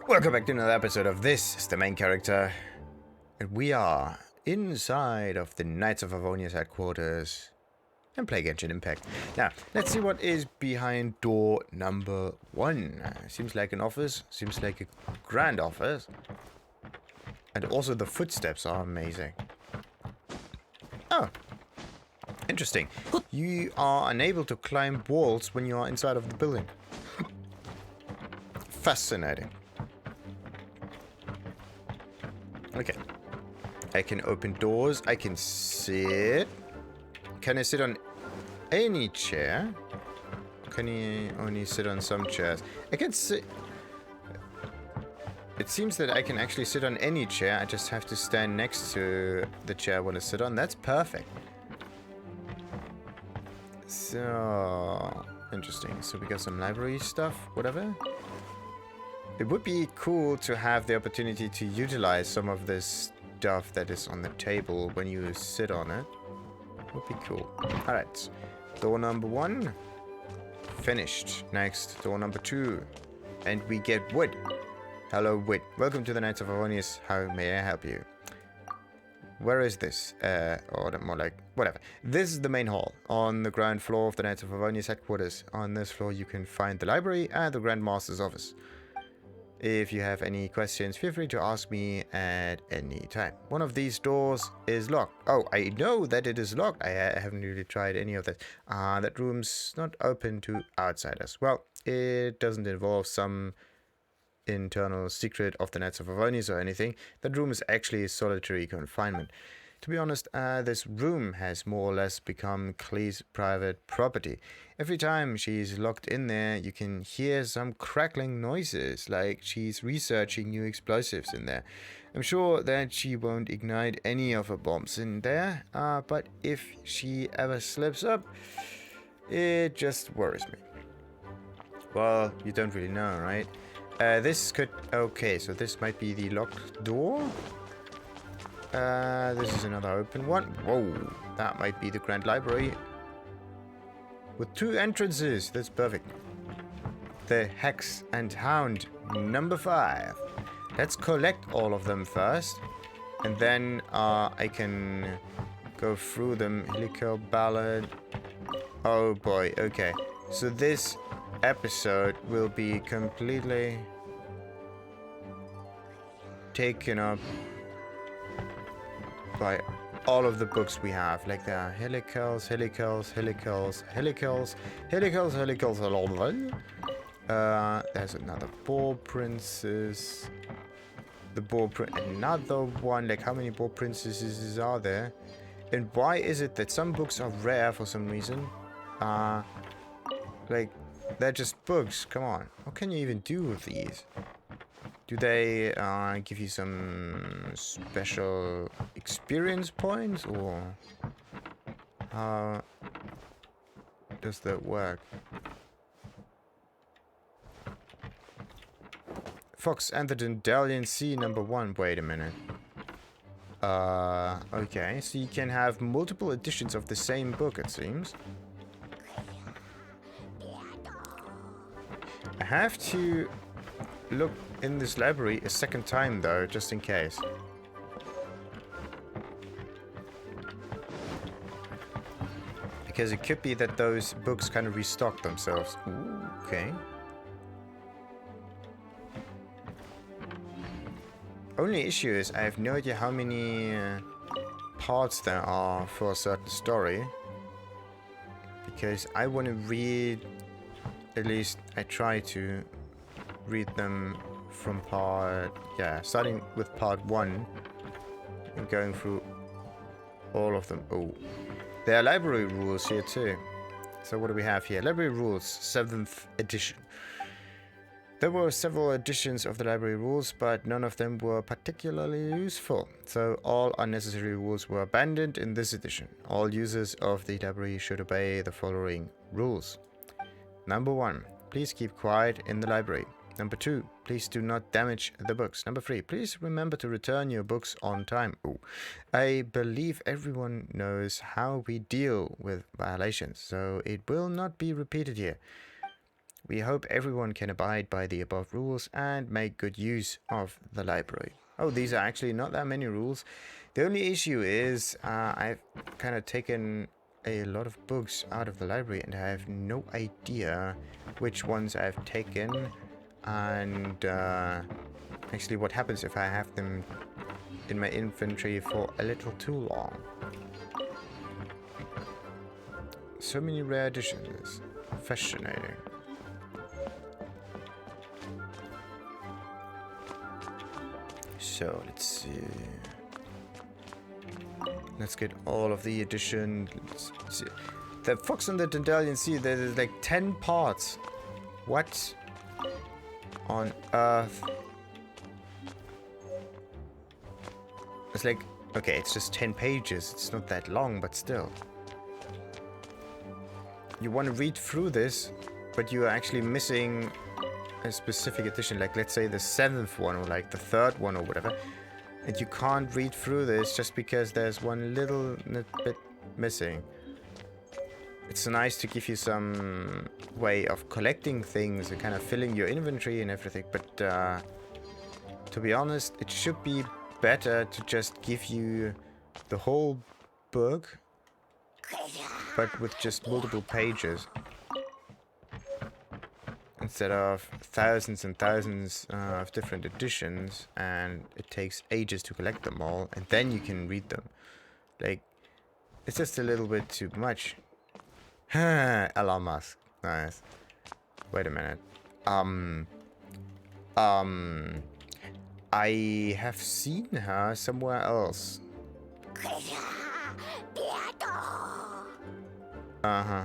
Welcome back to another episode of This is the Main Character. And we are inside of the Knights of Avonia's headquarters and play GenShin Impact. Now, let's see what is behind door number 1. Seems like an office, seems like a grand office. And also the footsteps are amazing. Oh, interesting. You are unable to climb walls when you are inside of the building. Fascinating. Okay. I can open doors. I can sit. Can I sit on any chair? Can you only sit on some chairs? I can sit... It seems that I can actually sit on any chair. I just have to stand next to the chair I want to sit on. That's perfect. So... Interesting. So we got some library stuff, whatever. It would be cool to have the opportunity to utilize some of this stuff that is on the table when you sit on it. Would be cool. Alright. Door number 1. Finished. Next, door number 2. And we get wood. Hello, wood. Welcome to the Knights of Avonius. How may I help you? Where is this? Or more like, whatever. This is the main hall on the ground floor of the Knights of Avonius headquarters. On this floor you can find the library and the Grand Master's office. If you have any questions, feel free to ask me at any time. One of these doors is locked. Oh, I know that it is locked. I haven't really tried any of that. That room's not open to outsiders. Well, it doesn't involve some internal secret of the Knights of Avonius or anything. That room is actually solitary confinement. To be honest, this room has more or less become Klee's private property. Every time she's locked in there, you can hear some crackling noises, like she's researching new explosives in there. I'm sure that she won't ignite any of her bombs in there, but if she ever slips up, it just worries me. Well, you don't really know, right? This could... Okay, so this might be the locked door? This is another open one. Whoa, that might be the Grand Library. With 2 entrances, that's perfect. The Hex and Hound, number 5. Let's collect all of them first. And then I can go through them. Helical Ballad. Oh boy, okay. So this episode will be completely taken up by all of the books we have, like the Helicals, there's another Boar Princess, another one. Like, how many Boar Princesses are there? And why is it that some books are rare for some reason? Like, they're just books. Come on, what can you even do with these? Do they give you some special experience points, or how does that work? Fox and the Dandelion Sea, number 1. Wait a minute. Okay, so you can have multiple editions of the same book, it seems. I have to look in this library a second time, though, just in case. Because it could be that those books kind of restock themselves. Ooh, okay. Only issue is I have no idea how many parts there are for a certain story. Because I want to read, at least I try to read them from starting with part 1 and going through all of them. Oh, there are library rules here too. So what do we have here? Library rules, 7th edition. There were several editions of the library rules, but none of them were particularly useful. So all unnecessary rules were abandoned in this edition. All users of the library should obey the following rules. Number 1, please keep quiet in the library. Number 2, please do not damage the books. Number 3, please remember to return your books on time. Ooh. I believe everyone knows how we deal with violations, so it will not be repeated here. We hope everyone can abide by the above rules and make good use of the library. Oh, these are actually not that many rules. The only issue is I've kind of taken a lot of books out of the library and I have no idea which ones I've taken and actually what happens if I have them in my inventory for a little too long. So many rare editions. Fascinating. So let's see. Let's get all of the editions. The Fox and the Dandelion Sea, there's like 10 parts. What on earth? It's like, okay, it's just 10 pages. It's not that long, but still. You want to read through this, but you are actually missing a specific edition. Like, let's say the 7th one, or like the 3rd one, or whatever. And you can't read through this just because there's one little bit missing. It's nice to give you some way of collecting things and kind of filling your inventory and everything, but to be honest, it should be better to just give you the whole book, but with just multiple pages, instead of thousands and thousands of different editions, and it takes ages to collect them all, and then you can read them. Like, it's just a little bit too much. Elon Musk. Nice. Wait a minute. I have seen her somewhere else. Uh-huh.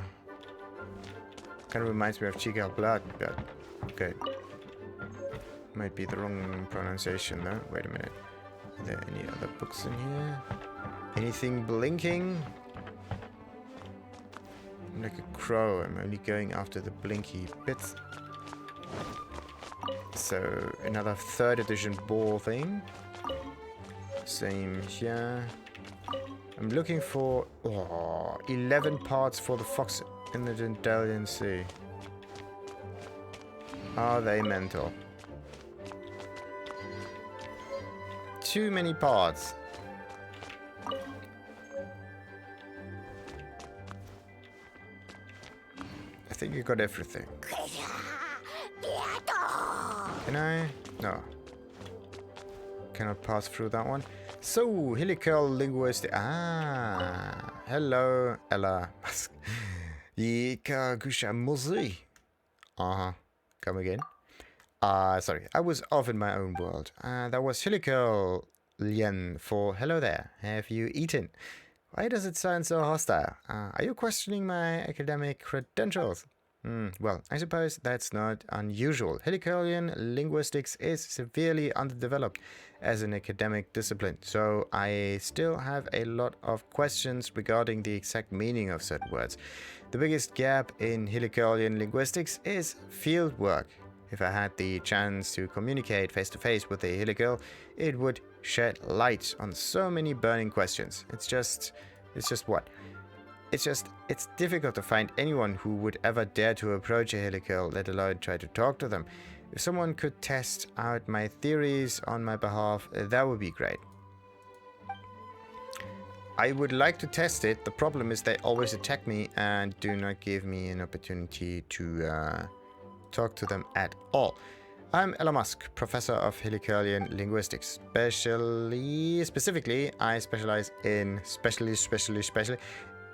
Kind of reminds me of Chica Blood, but okay. Might be the wrong pronunciation though. Wait a minute. Are there any other books in here? Anything blinking? I'm like a crow. I'm only going after the blinky bits. So another 3rd edition ball thing. Same here. I'm looking for 11 parts for the Fox in the Dandelion Sea. Are they mental? Too many parts. I think you got everything. Can I? No. Cannot pass through that one. So, helical linguistic. Ah, hello, Ella Musk. Yikagushamuzi. Come again. Sorry, I was off in my own world. That was helical lien for hello there. Have you eaten? Why does it sound so hostile? Are you questioning my academic credentials? Well, I suppose that's not unusual. Helicalian linguistics is severely underdeveloped as an academic discipline, so I still have a lot of questions regarding the exact meaning of certain words. The biggest gap in Helicalian linguistics is field work. If I had the chance to communicate face-to-face with a Helical, it would shed light on so many burning questions. It's just what? It's difficult to find anyone who would ever dare to approach a Helical, let alone try to talk to them. If someone could test out my theories on my behalf, that would be great. I would like to test it. The problem is they always attack me and do not give me an opportunity to talk to them at all. I'm Elon Musk, professor of Helicalian linguistics. Specifically, I specialize in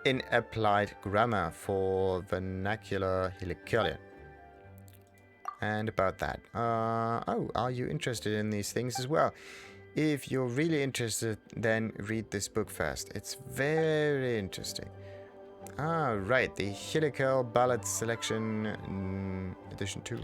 in applied grammar for vernacular Helicalian. And about that. Are you interested in these things as well? If you're really interested, then read this book first. It's very interesting. Right, the Helical Ballad Selection Edition 2.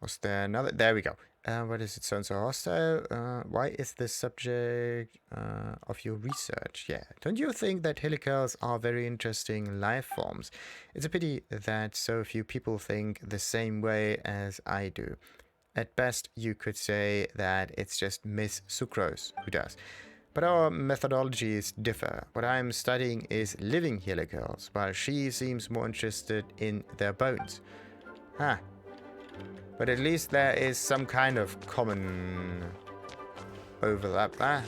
Was there another? There we go. Why does it sound so hostile? Why is this subject of your research? Yeah, don't you think that helicals are very interesting life forms? It's a pity that so few people think the same way as I do. At best, you could say that it's just Miss Sucrose who does. But our methodologies differ. What I'm studying is living helicals, while she seems more interested in their bones. Huh. But at least there is some kind of common overlap there.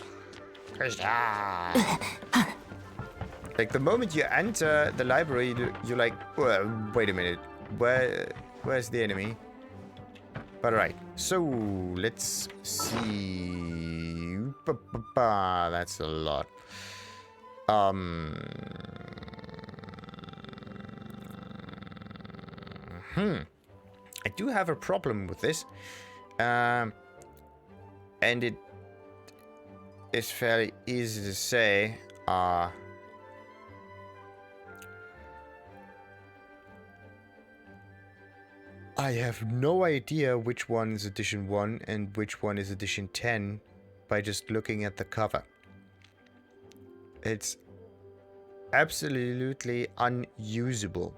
Like, the moment you enter the library, you're like, well, wait a minute. Where's the enemy? But right, so let's see. That's a lot. I do have a problem with this. And it is fairly easy to say. I have no idea which one is edition 1 and which one is edition 10 by just looking at the cover. It's absolutely unusable.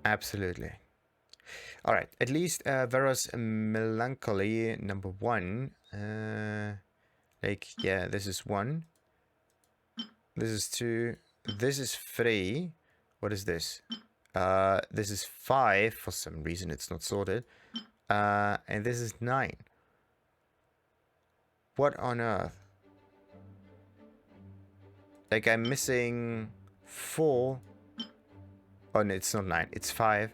Absolutely. Alright, at least Vera's Melancholy number 1. Like, yeah, this is 1. This is 2. This is 3. What is this? This is 5. For some reason, it's not sorted. And this is 9. What on earth? Like, I'm missing 4. Oh, no, it's not 9. It's 5.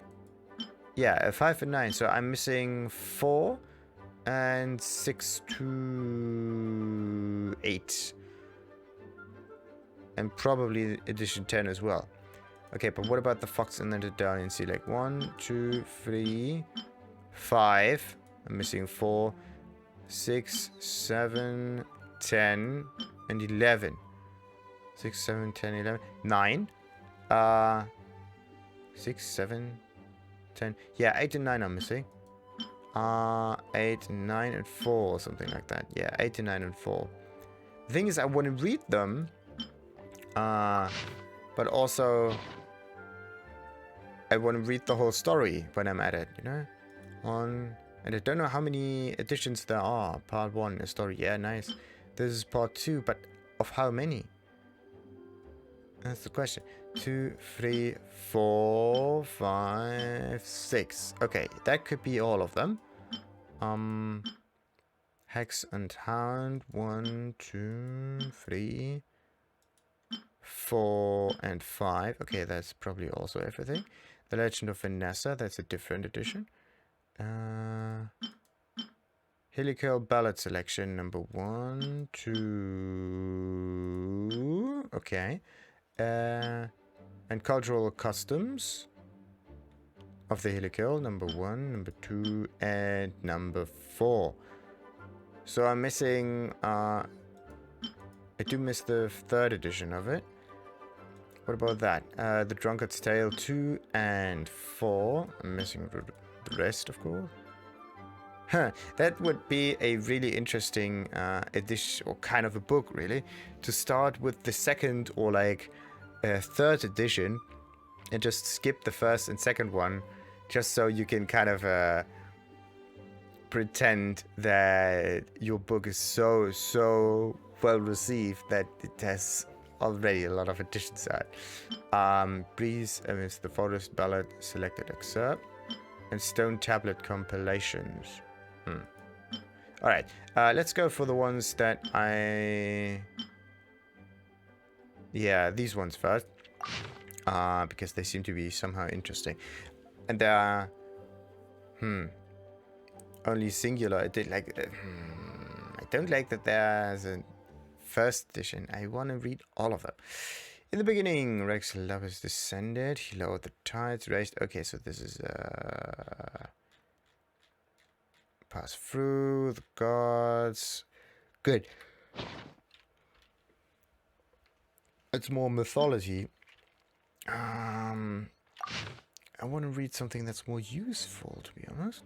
Yeah, 5 and 9. So I'm missing 4 and 6 to 8. And probably edition 10 as well. Okay, but what about the Fox and then the Dalian Sea? Like 1, 2, 3, 5. I'm missing 4, 6, 7, 10, and 11. 6, 7, 10, 11, 9. 6, 7, 10. Yeah, 8 and 9 I'm missing. 8, 9, and 4 or something like that. Yeah, 8 and 9 and 4. The thing is, I want to read them. But also, I want to read the whole story when I'm at it, you know? And I don't know how many editions there are. Part 1, a story. Yeah, nice. This is part 2, but of how many? That's the question. 2, 3, 4, 5, 6. Okay, that could be all of them. Hex and Hound. 1, 2, 3, 4, and 5. Okay, that's probably also everything. The Legend of Vanessa. That's a different edition. Helical Ballad Selection number 1, 2. Okay. And Cultural Customs of the Helical, number 1, number 2, and number 4. So I'm missing, I do miss the 3rd edition of it. What about that? The Drunkard's Tale 2 and 4. I'm missing the rest, of course. Huh, that would be a really interesting edition, or kind of a book, really, to start with the 2nd or like 3rd edition and just skip the 1st and 2nd one, just so you can kind of pretend that your book is so well received that it has already a lot of editions out. Breeze Amidst the Forest Ballad Selected Excerpt and Stone Tablet Compilations. Alright, let's go for the ones that yeah, these ones first. Because they seem to be somehow interesting. And they are... only singular. I did like... I don't like that there's a 1st edition. I want to read all of them. In the beginning, Rex Lapis descended. He lowered the tides, raised... Okay, so this is... Pass through the gods. Good. It's more mythology. I want to read something that's more useful, to be honest.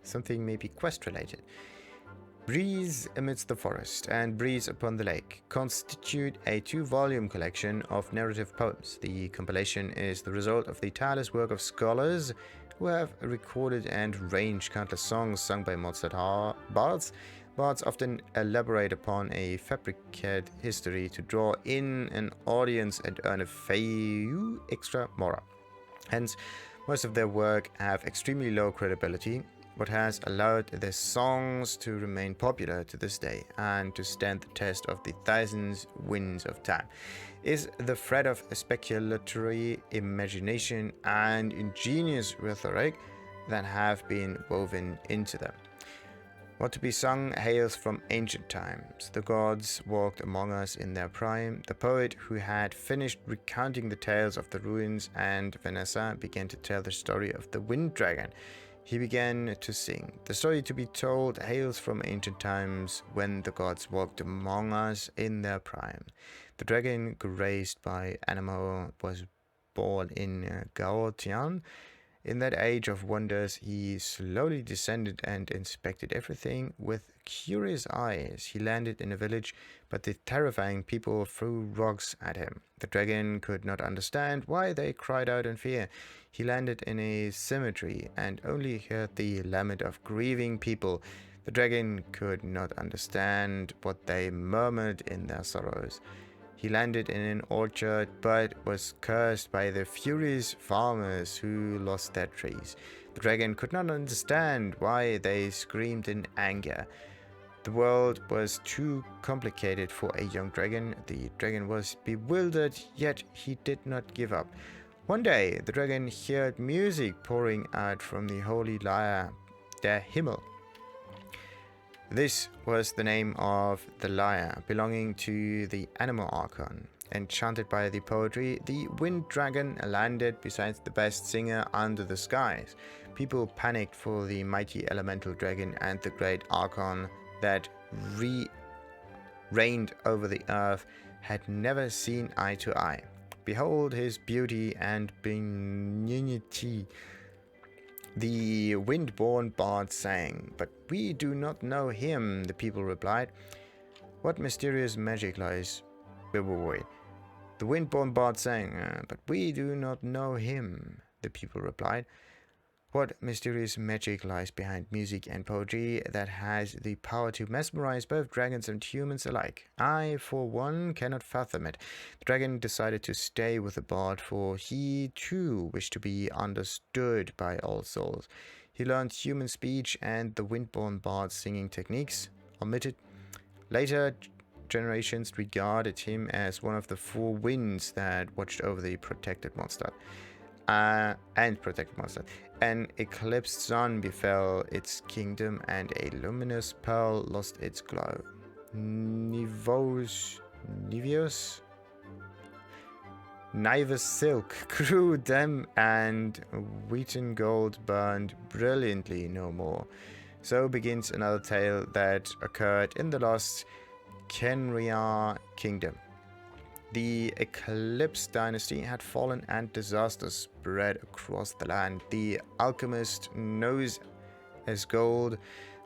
Something maybe quest-related. Breeze Amidst the Forest and Breeze Upon the Lake constitute a 2-volume collection of narrative poems. The compilation is the result of the tireless work of scholars who have recorded and arranged countless songs sung by Mozart bards. Bards often elaborate upon a fabricated history to draw in an audience and earn a few extra mora. Hence, most of their work have extremely low credibility, what has allowed their songs to remain popular to this day and to stand the test of the thousands winds of time is the thread of speculatory imagination and ingenious rhetoric that have been woven into them. What to be sung hails from ancient times. The gods walked among us in their prime. The poet who had finished recounting the tales of the ruins and Vanessa began to tell the story of the wind dragon. He began to sing. The story to be told hails from ancient times when the gods walked among us in their prime. The dragon, raised by Anemo, was born in Gaotian. In that age of wonders, he slowly descended and inspected everything with curious eyes. He landed in a village, but the terrifying people threw rocks at him. The dragon could not understand why they cried out in fear. He landed in a cemetery and only heard the lament of grieving people. The dragon could not understand what they murmured in their sorrows. He landed in an orchard, but was cursed by the furious farmers who lost their trees. The dragon could not understand why they screamed in anger. The world was too complicated for a young dragon. The dragon was bewildered, yet he did not give up. One day, the dragon heard music pouring out from the holy lyre, der Himmel. This was the name of the lyre belonging to the animal archon. Enchanted by the poetry, the wind dragon landed beside the best singer under the skies. People panicked for the mighty elemental dragon and the great archon that reigned over the earth had never seen eye to eye. Behold his beauty and benignity. The wind-born bard sang, but we do not know him, the people replied. What mysterious magic lies... Wait. The wind-born bard sang, but we do not know him, the people replied. What mysterious magic lies behind music and poetry that has the power to mesmerize both dragons and humans alike? I, for one, cannot fathom it. The dragon decided to stay with the bard, for he, too, wished to be understood by all souls. He learned human speech and the wind-born bard's singing techniques. Omitted. Later generations regarded him as one of the four winds that watched over the protected monster. An eclipsed sun befell its kingdom, and a luminous pearl lost its glow. Niveus silk grew dim, and wheaten gold burned brilliantly no more. So begins another tale that occurred in the lost Kenria kingdom. The Eclipse dynasty had fallen and disaster spread across the land. The alchemist, known as Gold,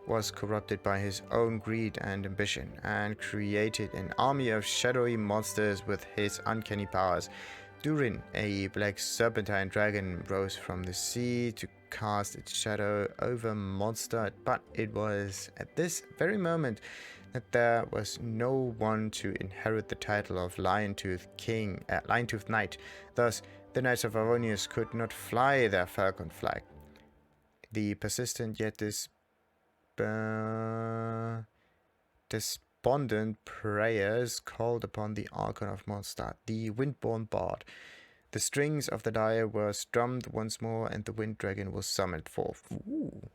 was corrupted by his own greed and ambition and created an army of shadowy monsters with his uncanny powers. Durin, a black serpentine dragon, rose from the sea to cast its shadow over Mondstadt, but it was at this very moment that there was no one to inherit the title of Lion-Tooth Knight. Thus, the Knights of Aronius could not fly their falcon flag. The persistent yet despondent prayers called upon the Archon of Mondstadt, the wind-born bard. The strings of the lyre were strummed once more, and the wind dragon was summoned forth. Ooh.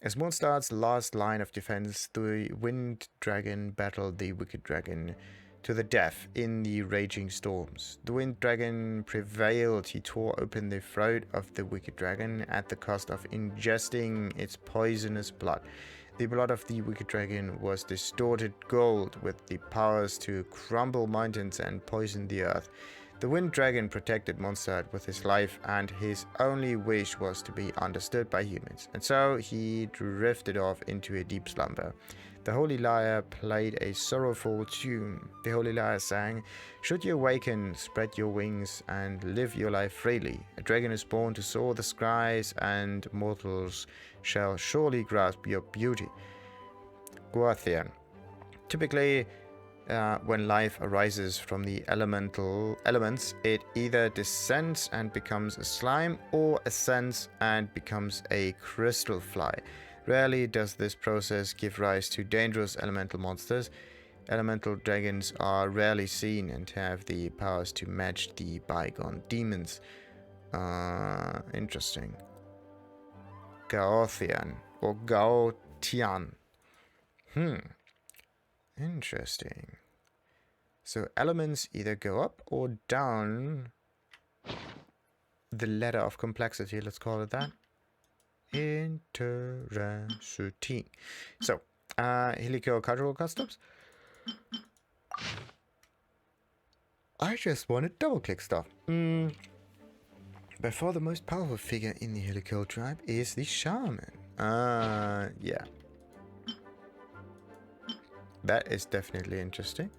As Mondstadt's last line of defense, the wind dragon battled the wicked dragon to the death in the raging storms. The wind dragon prevailed. He tore open the throat of the wicked dragon at the cost of ingesting its poisonous blood. The blood of the wicked dragon was distorted gold with the powers to crumble mountains and poison the earth. The wind dragon protected Mondstadt with his life, and his only wish was to be understood by humans, and so he drifted off into a deep slumber. The holy lyre played a sorrowful tune. The holy lyre sang, "Should you awaken, spread your wings and live your life freely. A dragon is born to soar the skies, and mortals shall surely grasp your beauty." Guarthian. Typically, when life arises from the elements, it either descends and becomes a slime or ascends and becomes a crystal fly. Rarely does this process give rise to dangerous elemental monsters. Elemental dragons are rarely seen and have the powers to match the bygone demons. Interesting. Gaothian or Gaotian. Interesting. So elements either go up or down the ladder of complexity, let's call it that. Interesting. So, helical cultural customs. I just want to double click stuff. By far the most powerful figure in the helical tribe is the shaman. Yeah. That is definitely interesting.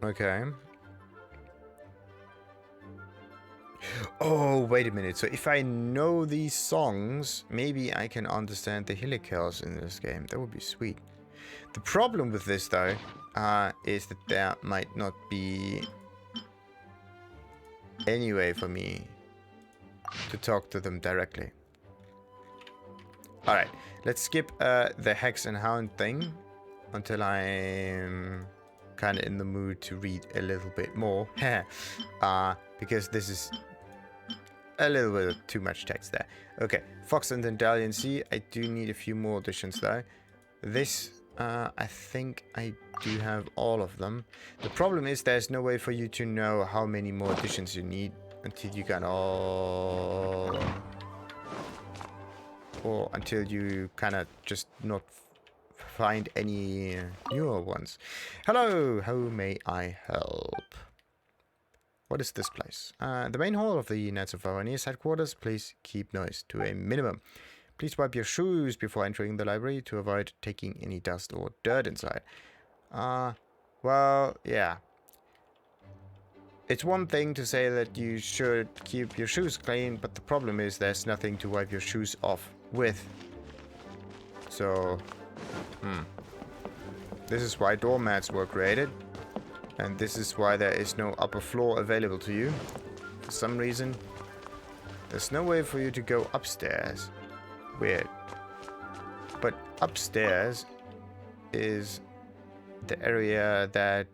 Okay. Oh, wait a minute. So if I know these songs, maybe I can understand the helicals in this game. That would be sweet. The problem with this, though, is that there might not be any way for me to talk to them directly. Alright, let's skip the Hex and Hound thing until I'm kind of in the mood to read a little bit more. Because this is a little bit of too much text there. Okay, Fox and Dandelion Sea. I do need a few more additions though. This, I think I do have all of them. The problem is there's no way for you to know how many more additions you need until you got all... or until you kind of just not find any newer ones. Hello, how may I help? What is this place? The main hall of the Knights of Varonia's headquarters. Please keep noise to a minimum. Please wipe your shoes before entering the library to avoid taking any dust or dirt inside. Well, yeah. It's one thing to say that you should keep your shoes clean, but the problem is there's nothing to wipe your shoes off with. So, this is why doormats were created. And this is why there is no upper floor available to you. For some reason, there's no way for you to go upstairs. Weird. But upstairs is the area that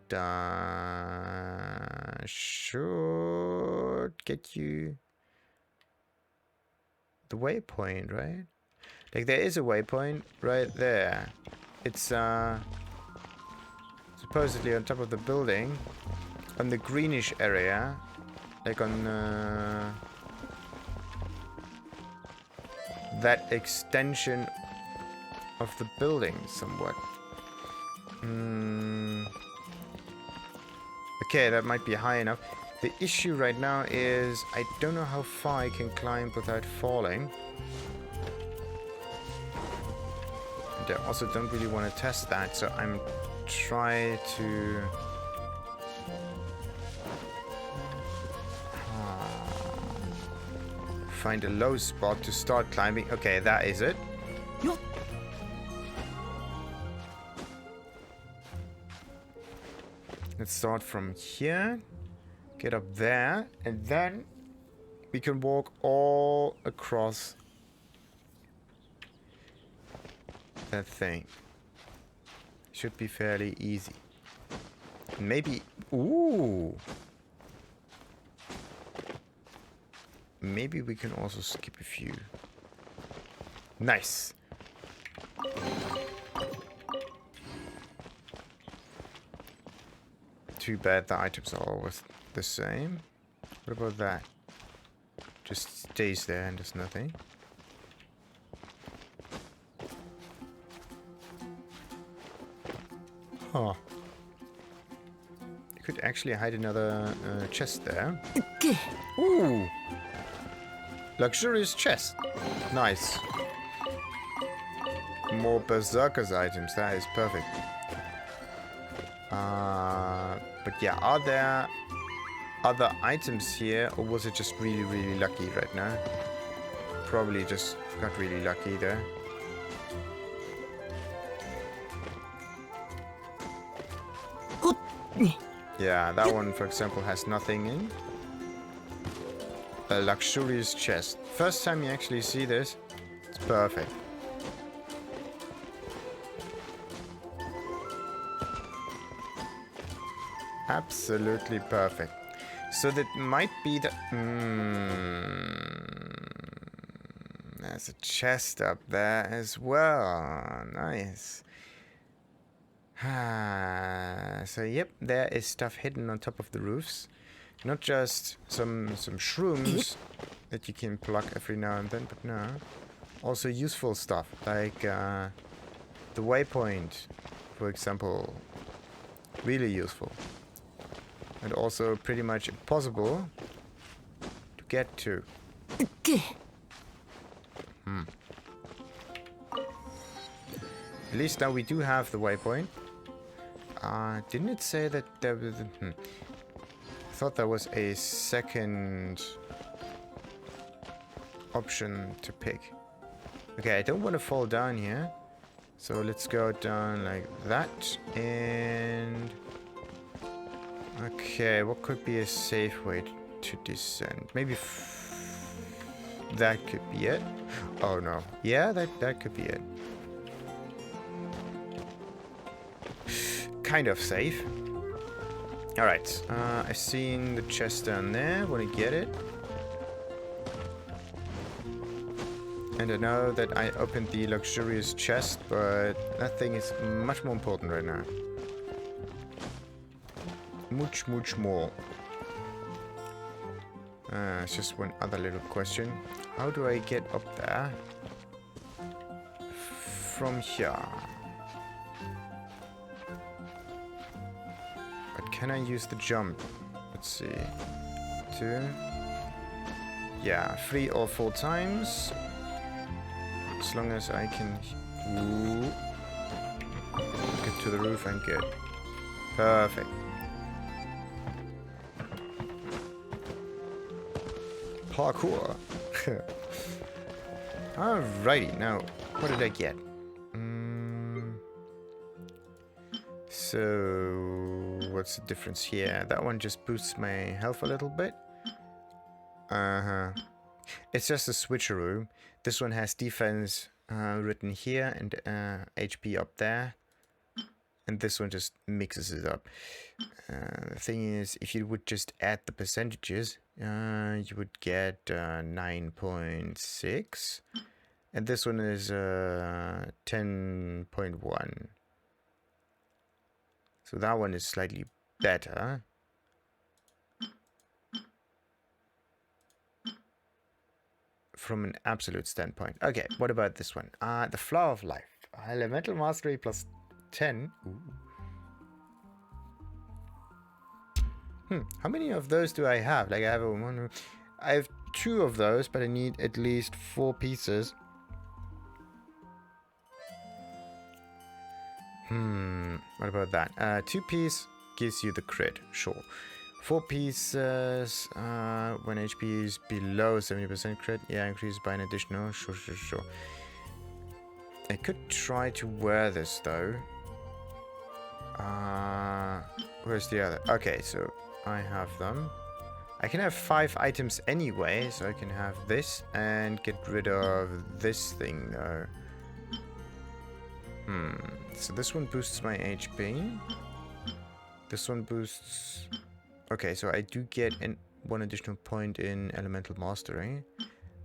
should get you the waypoint, right? Like there is a waypoint right there. It's supposedly on top of the building, on the greenish area, like on that extension of the building somewhat. Okay, that might be high enough. The issue right now is I don't know how far I can climb without falling. And I also don't really want to test that, so I'm trying to find a low spot to start climbing. Okay, that is it. Let's start from here, get up there, and then we can walk all across that thing. Should be fairly easy. Maybe... Ooh! Maybe we can also skip a few. Nice! Too bad the items are always the same. What about that? Just stays there and does nothing. Huh. You could actually hide another chest there. Ooh! Luxurious chest. Nice. More Berserkers items. That is perfect. But yeah, are there other items here, or was it just really, really lucky right now? Probably just got really lucky there. Yeah, that one, for example, has nothing in. A luxurious chest. First time you actually see this, it's perfect. Absolutely perfect. So that might be the... there's a chest up there as well. Nice. So yep, there is stuff hidden on top of the roofs. Not just some shrooms that you can pluck every now and then, but no. Also useful stuff, like the Waypoint, for example. Really useful. And also pretty much impossible to get to. At least now we do have the Waypoint. Didn't it say that there was... I thought there was a second option to pick. Okay, I don't want to fall down here. So let's go down like that. And... okay, what could be a safe way to descend? Maybe... that could be it. Oh no. Yeah, that could be it. Kind of safe. Alright, I've seen the chest down there. Want to get it. And I know that I opened the luxurious chest, but that thing is much more important right now. Much more. It's just one other little question. How do I get up there? From here. But can I use the jump? Let's see. 2. Yeah, 3 or 4 times. As long as I can get to the roof, I'm good. Perfect. Parkour. Alrighty, now, what did I get? So, what's the difference here? That one just boosts my health a little bit. It's just a switcheroo. This one has defense written here and HP up there. And this one just mixes it up. The thing is, if you would just add the percentages, you would get 9.6. And this one is 10.1. So that one is slightly better. From an absolute standpoint. Okay, what about this one? The Flower of Life. Elemental Mastery plus 10. Ooh. How many of those do I have? Like I have 2 of those, but I need at least 4 pieces. What about that? 2 piece gives you the crit, sure. 4 pieces when HP is below 70% crit. Yeah, increases by an additional. Sure. I could try to wear this though. Where's the other? Okay, so I have them. I can have 5 items anyway, so I can have this and get rid of this thing though. So this one boosts my HP. This one boosts... okay, so I do get one additional point in Elemental Mastery.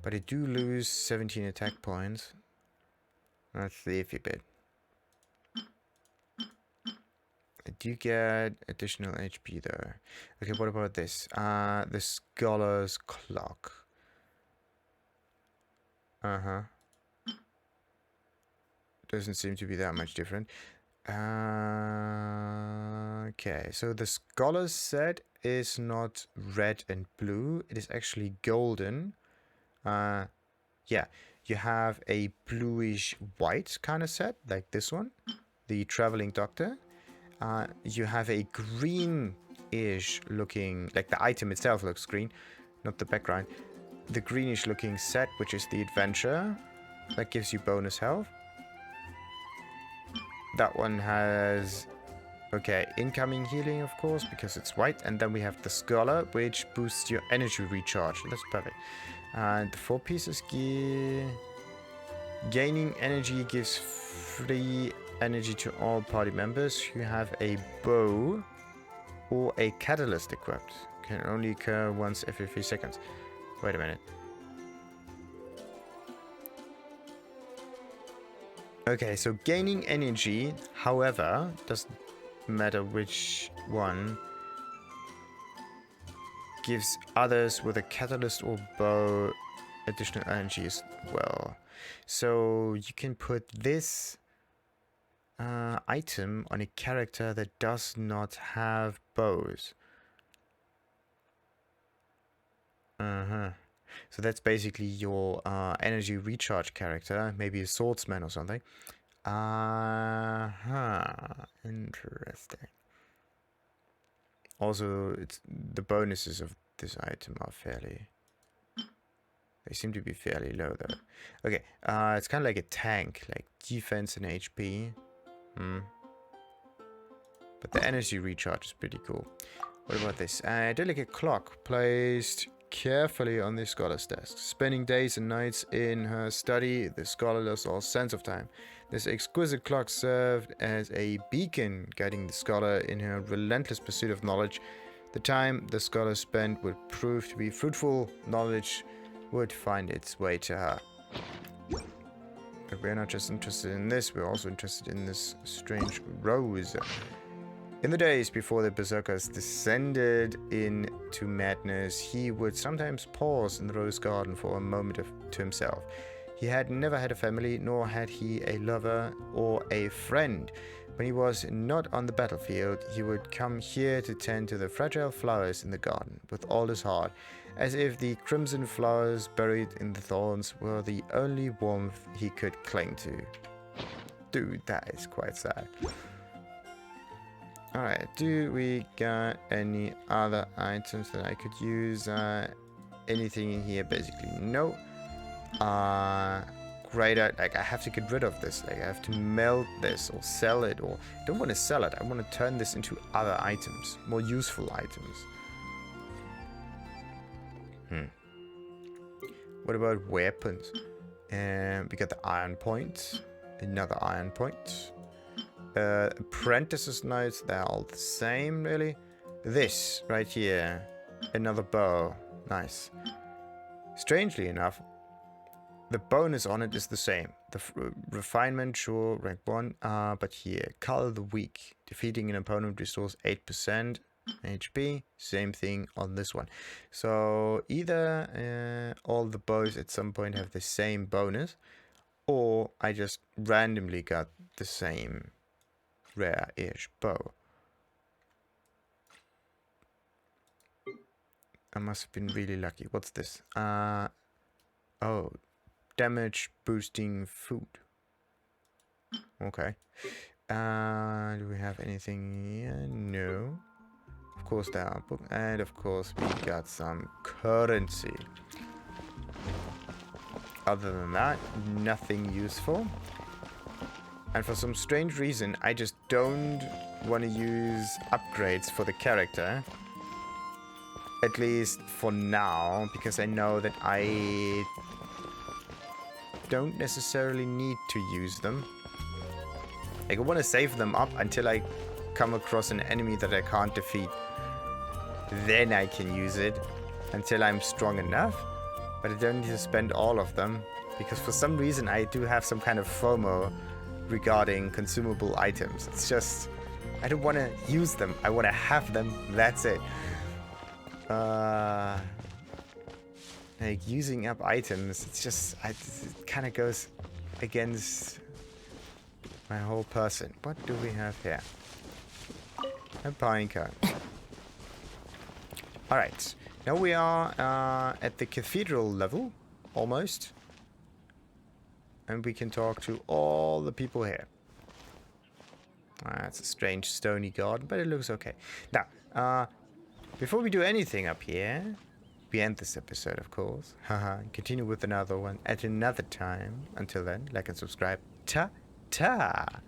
But I do lose 17 attack points. That's the iffy bit. I do get additional HP though. Okay, what about this? The Scholar's Clock. Doesn't seem to be that much different. Okay, so the Scholar's set is not red and blue. It is actually golden. Yeah, you have a bluish white kind of set, like this one, the Traveling Doctor. You have a greenish looking, like the item itself looks green, not the background. The greenish looking set, which is the Adventure, that gives you bonus health. That one has, okay, incoming healing, of course, because it's white. And then we have the Scholar, which boosts your energy recharge. That's perfect. And the 4 pieces gear. Gaining energy gives free energy to all party members who have a bow or a catalyst equipped. Can only occur once every 3 seconds. Wait a minute. Okay, so gaining energy, however, doesn't matter which one, gives others with a catalyst or bow additional energy as well. So you can put this item on a character that does not have bows. So that's basically your energy recharge character, maybe a swordsman or something. Interesting. Also, it's the bonuses of this item are fairly... They seem to be fairly low though. Okay, it's kind of like a tank, like defense and HP. But the energy recharge is pretty cool. What about this? A delicate clock placed carefully on the scholar's desk. Spending days and nights in her study, the scholar lost all sense of time. This exquisite clock served as a beacon guiding the scholar in her relentless pursuit of knowledge. The time the scholar spent would prove to be fruitful. Knowledge would find its way to her. But we're not just interested in this, we're also interested in this strange rose. In the days before the Berserkers descended into madness, he would sometimes pause in the rose garden for a moment to himself. He had never had a family, nor had he a lover or a friend. When he was not on the battlefield, he would come here to tend to the fragile flowers in the garden with all his heart, as if the crimson flowers buried in the thorns were the only warmth he could cling to. Dude, that is quite sad. Alright, do we got any other items that I could use? Anything in here? Basically, no. Greater, like I have to get rid of this. Like I have to melt this or sell it, or I don't want to sell it. I want to turn this into other items, more useful items. What about weapons? We got the iron point, another iron point. Apprentice's knives, they're all the same, really. This right here, another bow, nice. Strangely enough, the bonus on it is the same. The refinement, sure, rank 1, but here, Cull the Weak. Defeating an opponent restores 8% HP. Same thing on this one. So either all the bows at some point have the same bonus, or I just randomly got the same rare-ish bow. I must have been really lucky. What's this? Oh, damage boosting food. Okay. Do we have anything here? No. Of course there are books. And of course we got some currency. Other than that, nothing useful. And for some strange reason, I just don't want to use upgrades for the character. At least for now, because I know that I don't necessarily need to use them. Like, I want to save them up until I come across an enemy that I can't defeat. Then I can use it until I'm strong enough. But I don't need to spend all of them, because for some reason I do have some kind of FOMO regarding consumable items. It's just, I don't want to use them. I want to have them. That's it. Like using up items, it's just, it kind of goes against my whole person. What do we have here? A pine cone. Alright, now we are at the cathedral level. almost. And we can talk to all the people here. It's a strange stony garden, but it looks okay. Now, before we do anything up here, we end this episode, of course. Haha, and continue with another one at another time. Until then, like and subscribe. Ta-ta!